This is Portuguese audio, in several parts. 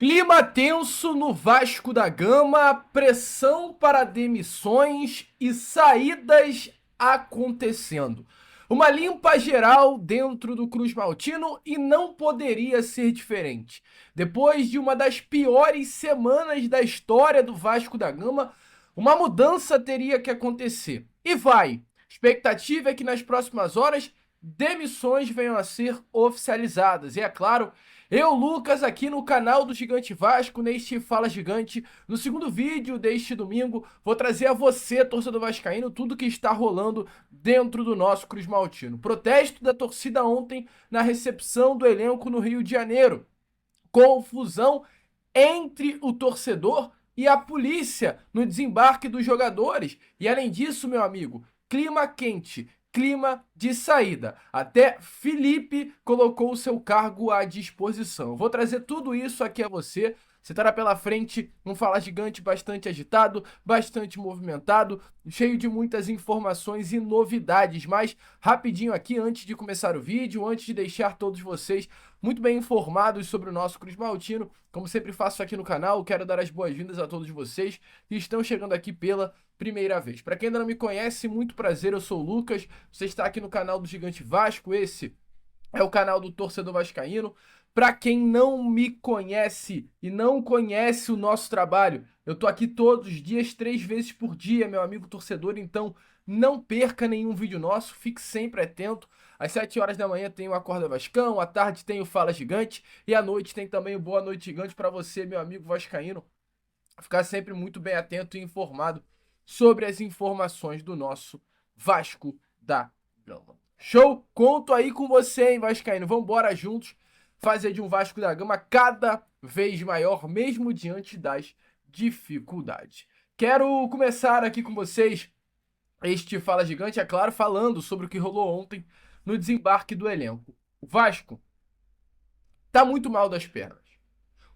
Clima tenso no Vasco da Gama, pressão para demissões e saídas acontecendo. Uma limpa geral dentro do Cruz Maltino e não poderia ser diferente. Depois de uma das piores semanas da história do Vasco da Gama, uma mudança teria que acontecer. E vai. Expectativa é que nas próximas horas demissões venham a ser oficializadas. E é claro, eu, Lucas, aqui no canal do Gigante Vasco, neste Fala Gigante, no segundo vídeo deste domingo, vou trazer a você, torcedor vascaíno, tudo que está rolando dentro do nosso Cruz Maltino. Protesto da torcida ontem na recepção do elenco no Rio de Janeiro. Confusão entre o torcedor e a polícia no desembarque dos jogadores. E além disso, meu amigo, clima quente, clima de saída. Até Felipe colocou o seu cargo à disposição. Vou trazer tudo isso aqui a você. Você estará pela frente um Fala Gigante bastante agitado, bastante movimentado, cheio de muitas informações e novidades. Mas rapidinho aqui, antes de começar o vídeo, antes de deixar todos vocês muito bem informados sobre o nosso Cruz Maltino, como sempre faço aqui no canal, quero dar as boas-vindas a todos vocês que estão chegando aqui pela primeira vez. Para quem ainda não me conhece, muito prazer, eu sou o Lucas, você está aqui no canal do Gigante Vasco, esse é o canal do torcedor vascaíno. Para quem não me conhece e não conhece o nosso trabalho, eu tô aqui todos os dias, 3 vezes por dia, meu amigo torcedor, então não perca nenhum vídeo nosso, fique sempre atento. Às 7 horas da manhã tem o Acorda Vascão, à tarde tem o Fala Gigante e à noite tem também o Boa Noite Gigante para você, meu amigo vascaíno, ficar sempre muito bem atento e informado sobre as informações do nosso Vasco da Gama. Show? Conto aí com você, hein, vascaíno. Vambora juntos fazer de um Vasco da Gama cada vez maior, mesmo diante das dificuldades. Quero começar aqui com vocês este Fala Gigante, é claro, falando sobre o que rolou ontem no desembarque do elenco. O Vasco tá muito mal das pernas.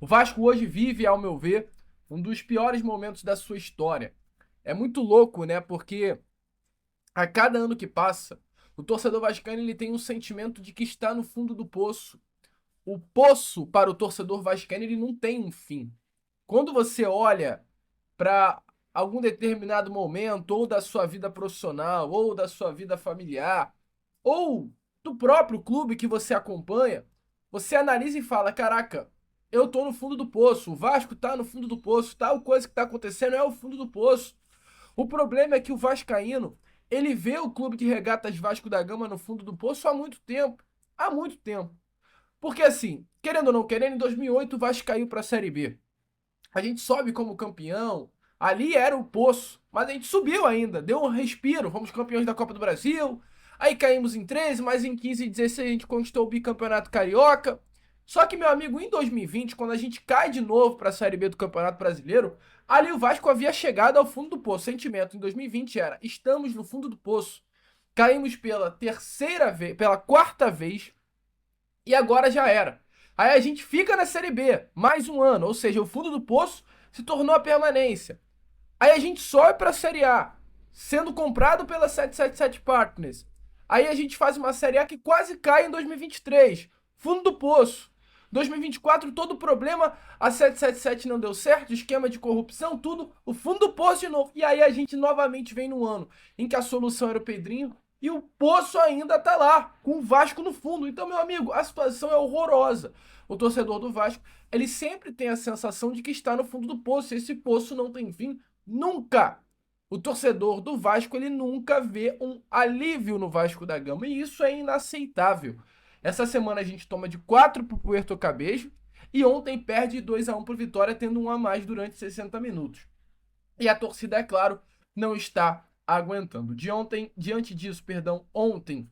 O Vasco hoje vive, ao meu ver, um dos piores momentos da sua história. É muito louco, né? Porque a cada ano que passa, o torcedor vascaíno ele tem um sentimento de que está no fundo do poço. O poço para o torcedor vascaíno ele não tem um fim. Quando você olha para algum determinado momento, ou da sua vida profissional, ou da sua vida familiar, ou do próprio clube que você acompanha, você analisa e fala: caraca, eu tô no fundo do poço, o Vasco tá no fundo do poço, tal coisa que tá acontecendo é o fundo do poço. O problema é que o vascaíno, ele vê o Clube de Regatas Vasco da Gama no fundo do poço há muito tempo. Há muito tempo. Porque assim, querendo ou não querendo, em 2008 o Vasco caiu para a Série B. A gente sobe como campeão, ali era o poço, mas a gente subiu ainda, deu um respiro, fomos campeões da Copa do Brasil, aí caímos em 13, mas em 15 e 16 a gente conquistou o bicampeonato carioca. Só que, meu amigo, em 2020, quando a gente cai de novo para a Série B do Campeonato Brasileiro, ali o Vasco havia chegado ao fundo do poço. O sentimento em 2020 era: estamos no fundo do poço. Caímos pela terceira vez, pela quarta vez, e agora já era. Aí a gente fica na Série B mais um ano, ou seja, o fundo do poço se tornou a permanência. Aí a gente sobe para a Série A, sendo comprado pela 777 Partners. Aí a gente faz uma Série A que quase cai em 2023. Fundo do poço. 2024, todo o problema, a 777 não deu certo, esquema de corrupção, tudo, o fundo do poço de novo. E aí a gente novamente vem no ano em que a solução era o Pedrinho e o poço ainda tá lá, com o Vasco no fundo. Então, meu amigo, a situação é horrorosa. O torcedor do Vasco, ele sempre tem a sensação de que está no fundo do poço. Esse poço não tem fim nunca. O torcedor do Vasco, ele nunca vê um alívio no Vasco da Gama. E isso é inaceitável. Essa semana a gente toma de 4 pro Puerto Cabejo e ontem perde 2-1 pro Vitória, tendo um a mais durante 60 minutos. E a torcida, é claro, não está aguentando. Diante disso, ontem,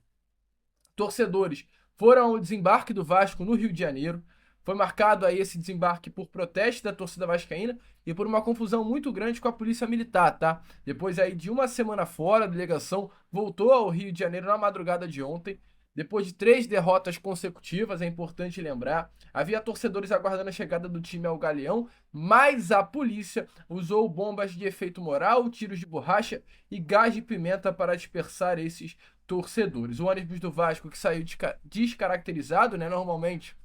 torcedores foram ao desembarque do Vasco no Rio de Janeiro. Foi marcado aí esse desembarque por protesto da torcida vascaína e por uma confusão muito grande com a polícia militar, tá? Depois aí de uma semana fora, a delegação voltou ao Rio de Janeiro na madrugada de ontem. Depois de 3 derrotas consecutivas, é importante lembrar, havia torcedores aguardando a chegada do time ao Galeão, mas a polícia usou bombas de efeito moral, tiros de borracha e gás de pimenta para dispersar esses torcedores. O ônibus do Vasco que saiu descaracterizado, né? Normalmente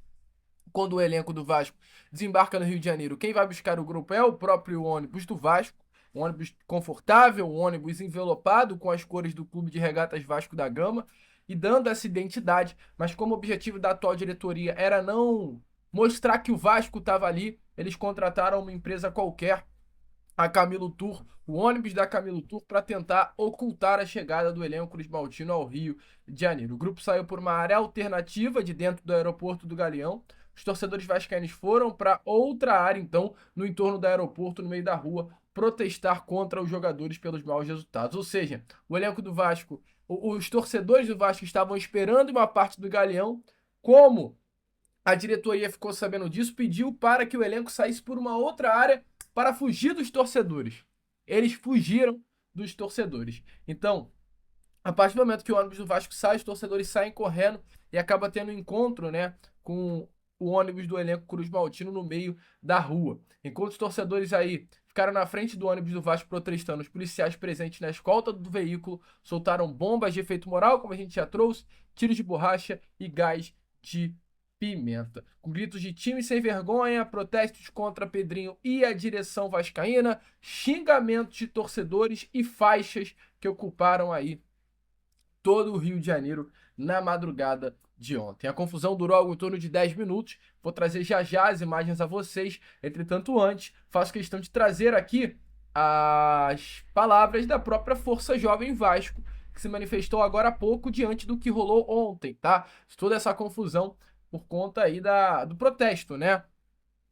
quando o elenco do Vasco desembarca no Rio de Janeiro, quem vai buscar o grupo é o próprio ônibus do Vasco, um ônibus confortável, um ônibus envelopado com as cores do Clube de Regatas Vasco da Gama e dando essa identidade, mas como o objetivo da atual diretoria era não mostrar que o Vasco estava ali, eles contrataram uma empresa qualquer, a Camilo Tour, o ônibus da Camilo Tour, para tentar ocultar a chegada do elenco cruzmaltino ao Rio de Janeiro. O grupo saiu por uma área alternativa de dentro do aeroporto do Galeão. Os torcedores vascaínos foram para outra área, então, no entorno do aeroporto, no meio da rua, protestar contra os jogadores pelos maus resultados. Ou seja, o elenco do Vasco, os torcedores do Vasco estavam esperando uma parte do Galeão, como a diretoria ficou sabendo disso, pediu para que o elenco saísse por uma outra área para fugir dos torcedores. Eles fugiram dos torcedores. Então, a partir do momento que o ônibus do Vasco sai, os torcedores saem correndo e acaba tendo um encontro, né, com o ônibus do elenco cruzmaltino no meio da rua. Enquanto os torcedores aí ficaram na frente do ônibus do Vasco protestando, os policiais presentes na escolta do veículo soltaram bombas de efeito moral, como a gente já trouxe, tiros de borracha e gás de pimenta. Com gritos de time sem vergonha, protestos contra Pedrinho e a direção vascaína, xingamentos de torcedores e faixas que ocuparam aí todo o Rio de Janeiro na madrugada de ontem. A confusão durou algo em torno de 10 minutos. Vou trazer já já as imagens a vocês. Entretanto, antes, faço questão de trazer aqui as palavras da própria Força Jovem Vasco, que se manifestou agora há pouco diante do que rolou ontem, tá? Toda essa confusão por conta aí do protesto, né?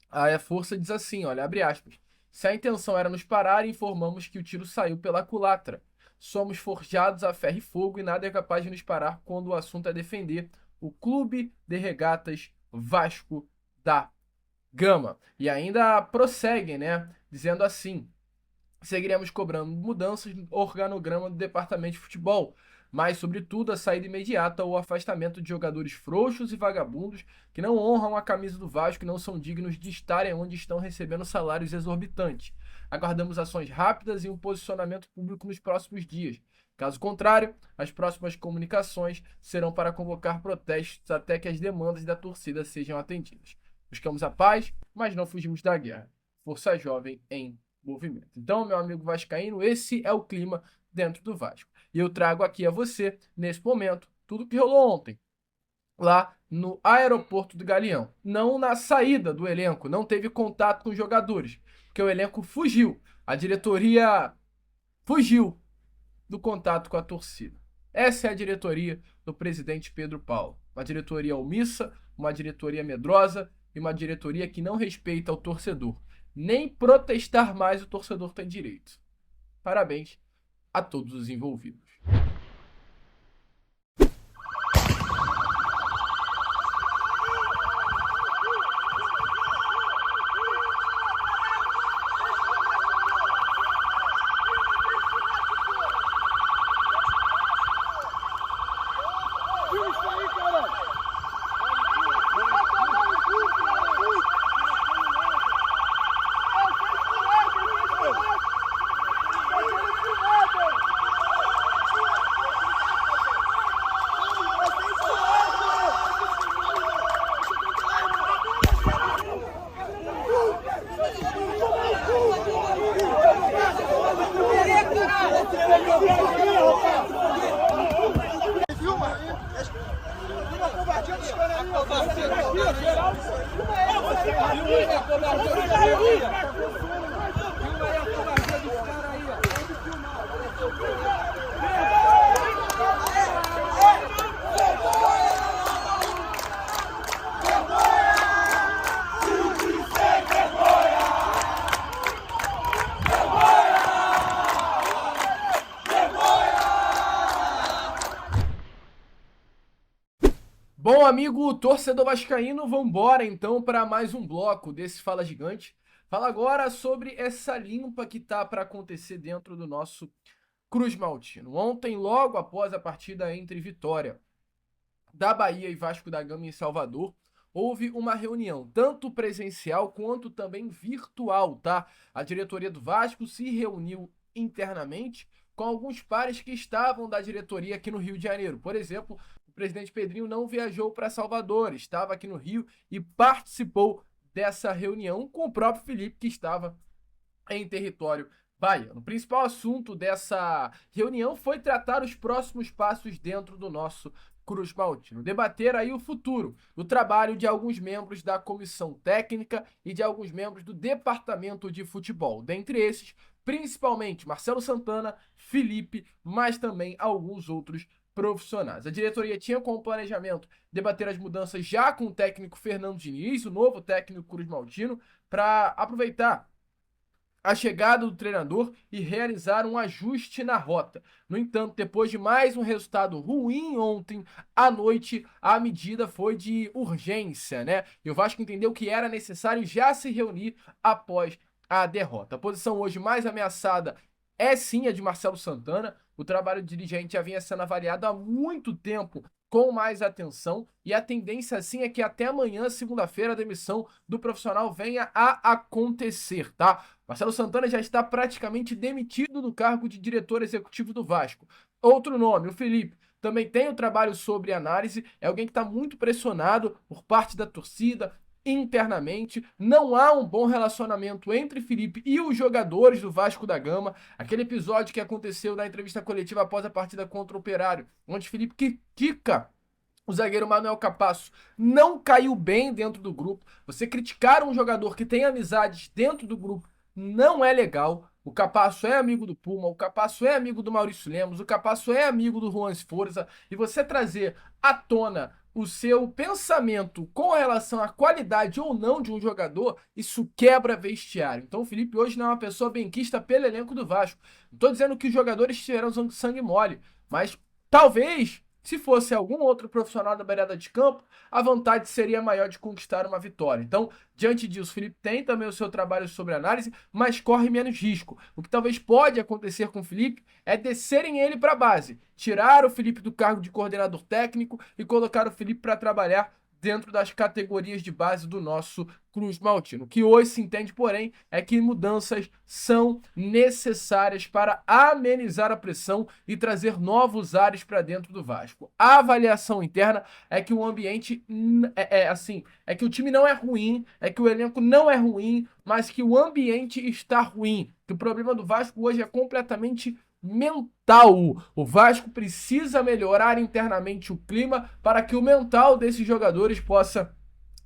A força diz assim, olha, abre aspas. Se a intenção era nos parar, informamos que o tiro saiu pela culatra. Somos forjados a ferro e fogo e nada é capaz de nos parar quando o assunto é defender o Clube de Regatas Vasco da Gama. E ainda prosseguem, né? Dizendo assim: seguiremos cobrando mudanças no organograma do departamento de futebol, mas, sobretudo, a saída imediata ou o afastamento de jogadores frouxos e vagabundos que não honram a camisa do Vasco e não são dignos de estarem onde estão recebendo salários exorbitantes. Aguardamos ações rápidas e um posicionamento público nos próximos dias. Caso contrário, as próximas comunicações serão para convocar protestos até que as demandas da torcida sejam atendidas. Buscamos a paz, mas não fugimos da guerra. Força Jovem em movimento. Então, meu amigo vascaíno, esse é o clima dentro do Vasco. E eu trago aqui a você, nesse momento, tudo que rolou ontem, lá no aeroporto do Galeão. Não na saída do elenco, não teve contato com os jogadores, porque o elenco fugiu. A diretoria fugiu do contato com a torcida. Essa é a diretoria do presidente Pedro Paulo. Uma diretoria omissa, uma diretoria medrosa e uma diretoria que não respeita o torcedor. Nem protestar mais o torcedor tem direito. Parabéns a todos os envolvidos. Bom, amigo torcedor vascaíno, vambora então para mais um bloco desse Fala Gigante. Fala agora sobre essa limpa que tá para acontecer dentro do nosso cruzmaltino. Ontem, logo após a partida entre Vitória da Bahia e Vasco da Gama em Salvador, houve uma reunião, tanto presencial quanto também virtual, tá? A diretoria do Vasco se reuniu internamente com alguns pares que estavam da diretoria aqui no Rio de Janeiro. Por exemplo, o presidente Pedrinho não viajou para Salvador, estava aqui no Rio e participou dessa reunião com o próprio Felipe, que estava em território baiano. O principal assunto dessa reunião foi tratar os próximos passos dentro do nosso Cruz Maltino. Debater aí o futuro, o trabalho de alguns membros da comissão técnica e de alguns membros do departamento de futebol. Dentre esses, principalmente Marcelo Santana, Felipe, mas também alguns outros profissionais. A diretoria tinha como planejamento debater as mudanças já com o técnico Fernando Diniz, o novo técnico Cruz Maltino, para aproveitar a chegada do treinador e realizar um ajuste na rota. No entanto, depois de mais um resultado ruim ontem à noite, a medida foi de urgência, né? E o Vasco entendeu que era necessário já se reunir após a derrota. A posição hoje mais ameaçada é sim a de Marcelo Santana. O trabalho do dirigente já vinha sendo avaliado há muito tempo com mais atenção, e a tendência sim é que até amanhã, segunda-feira, a demissão do profissional venha a acontecer, tá? Marcelo Santana já está praticamente demitido do cargo de diretor executivo do Vasco. Outro nome, o Felipe, também tem o trabalho sobre análise, é alguém que está muito pressionado por parte da torcida, internamente. Não há um bom relacionamento entre Felipe e os jogadores do Vasco da Gama. Aquele episódio que aconteceu na entrevista coletiva após a partida contra o Operário, onde Felipe quica o zagueiro Manuel Capasso, não caiu bem dentro do grupo. Você criticar um jogador que tem amizades dentro do grupo não é legal. O Capasso é amigo do Puma, o Capasso é amigo do Maurício Lemos, o Capasso é amigo do Juan Esforza, e você trazer à tona o seu pensamento com relação à qualidade ou não de um jogador, isso quebra vestiário. Então o Felipe hoje não é uma pessoa benquista pelo elenco do Vasco. Não estou dizendo que os jogadores tiveram sangue mole, mas talvez, se fosse algum outro profissional da beirada de campo, a vontade seria maior de conquistar uma vitória. Então, diante disso, o Felipe tem também o seu trabalho sobre análise, mas corre menos risco. O que talvez pode acontecer com o Felipe é descerem ele para a base, tirar o Felipe do cargo de coordenador técnico e colocar o Felipe para trabalhar dentro das categorias de base do nosso Cruz Maltino. O que hoje se entende, porém, é que mudanças são necessárias para amenizar a pressão e trazer novos ares para dentro do Vasco. A avaliação interna é que o ambiente é que o time não é ruim, é que o elenco não é ruim, mas que o ambiente está ruim. Que o problema do Vasco hoje é completamente mental. O Vasco precisa melhorar internamente o clima para que o mental desses jogadores possa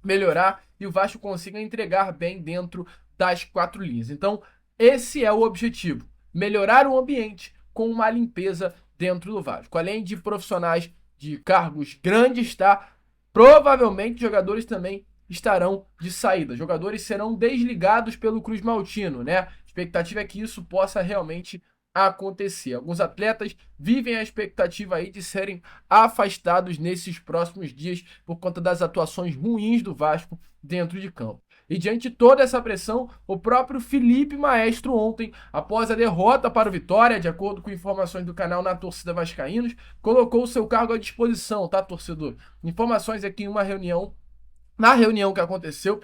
melhorar e o Vasco consiga entregar bem dentro das quatro linhas. Então, esse é o objetivo: melhorar o ambiente com uma limpeza dentro do Vasco. Além de profissionais de cargos grandes, tá? Provavelmente jogadores também estarão de saída. Jogadores serão desligados pelo Cruz Maltino, né? A expectativa é que isso possa realmente acontecer. Alguns atletas vivem a expectativa aí de serem afastados nesses próximos dias por conta das atuações ruins do Vasco dentro de campo. E diante de toda essa pressão, o próprio Felipe Maestro ontem, após a derrota para o Vitória, de acordo com informações do canal Na Torcida Vascaínos, colocou o seu cargo à disposição, tá, torcedor? Informações aqui em uma reunião. Na reunião que aconteceu,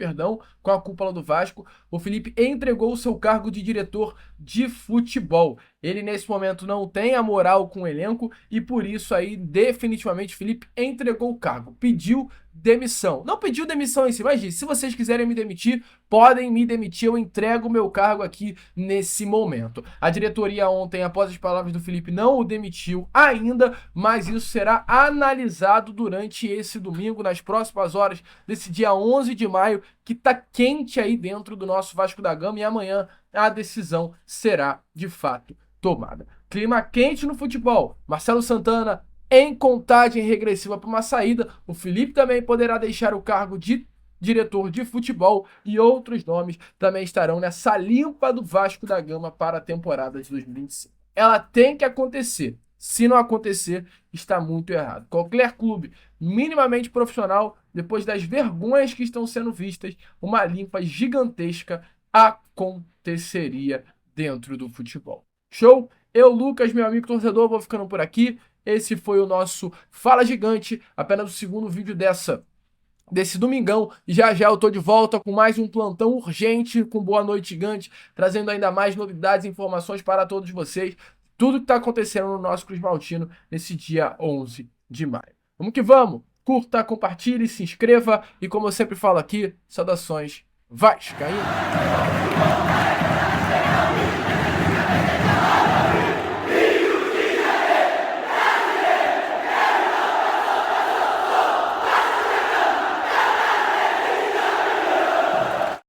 com a cúpula do Vasco, o Felipe entregou o seu cargo de diretor de futebol. Ele, nesse momento, não tem a moral com o elenco e, por isso, aí, definitivamente, o Felipe entregou o cargo. Pediu demissão. Não pediu demissão em si, mas disse: se vocês quiserem me demitir, podem me demitir, eu entrego o meu cargo aqui nesse momento. A diretoria ontem, após as palavras do Felipe, não o demitiu ainda, mas isso será analisado durante esse domingo, nas próximas horas desse dia 11 de maio, que tá quente aí dentro do nosso Vasco da Gama, e amanhã a decisão será de fato tomada. Clima quente no futebol. Marcelo Santana em contagem regressiva para uma saída. O Felipe também poderá deixar o cargo de diretor de futebol e outros nomes também estarão nessa limpa do Vasco da Gama para a temporada de 2025. Ela tem que acontecer. Se não acontecer, está muito errado. Qualquer clube minimamente profissional, depois das vergonhas que estão sendo vistas, uma limpa gigantesca aconteceria dentro do futebol. Show? Eu, Lucas, meu amigo torcedor, vou ficando por aqui. Esse foi o nosso Fala Gigante, apenas o segundo vídeo desse domingão. E já já eu tô de volta com mais um plantão urgente, com Boa Noite Gigante, trazendo ainda mais novidades e informações para todos vocês. Tudo que está acontecendo no nosso Cruz Maltino nesse dia 11 de maio. Vamos que vamos! Curta, compartilhe, se inscreva e, como eu sempre falo aqui, saudações vascaínas!